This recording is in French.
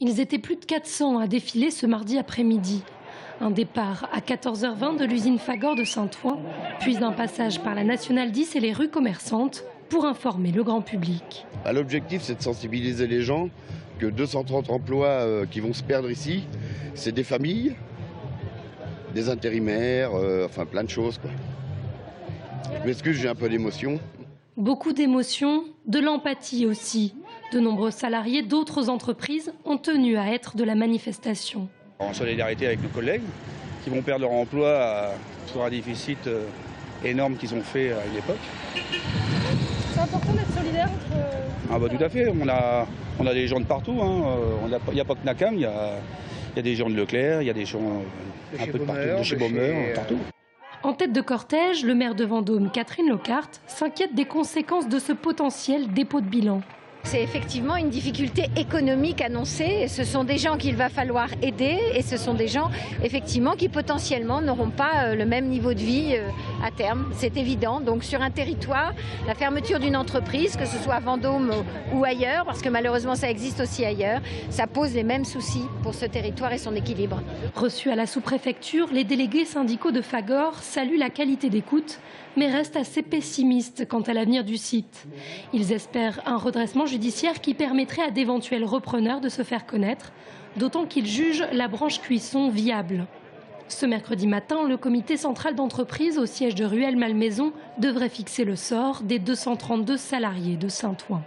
Ils étaient plus de 400 à défiler ce mardi après-midi. Un départ à 14h20 de l'usine Fagor de Saint-Ouen, puis un passage par la Nationale 10 et les rues commerçantes pour informer le grand public. L'objectif, c'est de sensibiliser les gens que 230 emplois qui vont se perdre ici, c'est des familles, des intérimaires, enfin plein de choses, quoi. Je m'excuse, j'ai un peu d'émotion. Beaucoup d'émotions, de l'empathie aussi. De nombreux salariés d'autres entreprises ont tenu à être de la manifestation. En solidarité avec nos collègues qui vont perdre leur emploi sur un déficit énorme qu'ils ont fait à une époque. C'est important d'être solidaire entre... Tout à fait, on a des gens de partout, hein. Il n'y a pas que Nakam, il y a des gens de Leclerc, il y a des gens un peu de partout, de chez Baumeur, partout. En tête de cortège, le maire de Vendôme, Catherine Locarte, s'inquiète des conséquences de ce potentiel dépôt de bilan. C'est effectivement une difficulté économique annoncée. Ce sont des gens qu'il va falloir aider et ce sont des gens effectivement qui potentiellement n'auront pas le même niveau de vie à terme. C'est évident. Donc sur un territoire, la fermeture d'une entreprise, que ce soit à Vendôme ou ailleurs, parce que malheureusement ça existe aussi ailleurs, ça pose les mêmes soucis pour ce territoire et son équilibre. Reçus à la sous-préfecture, les délégués syndicaux de Fagor saluent la qualité d'écoute, mais restent assez pessimistes quant à l'avenir du site. Ils espèrent un redressement judiciaire qui permettrait à d'éventuels repreneurs de se faire connaître, d'autant qu'ils jugent la branche cuisson viable. Ce mercredi matin, le comité central d'entreprise au siège de Ruelle-Malmaison devrait fixer le sort des 232 salariés de Saint-Ouen.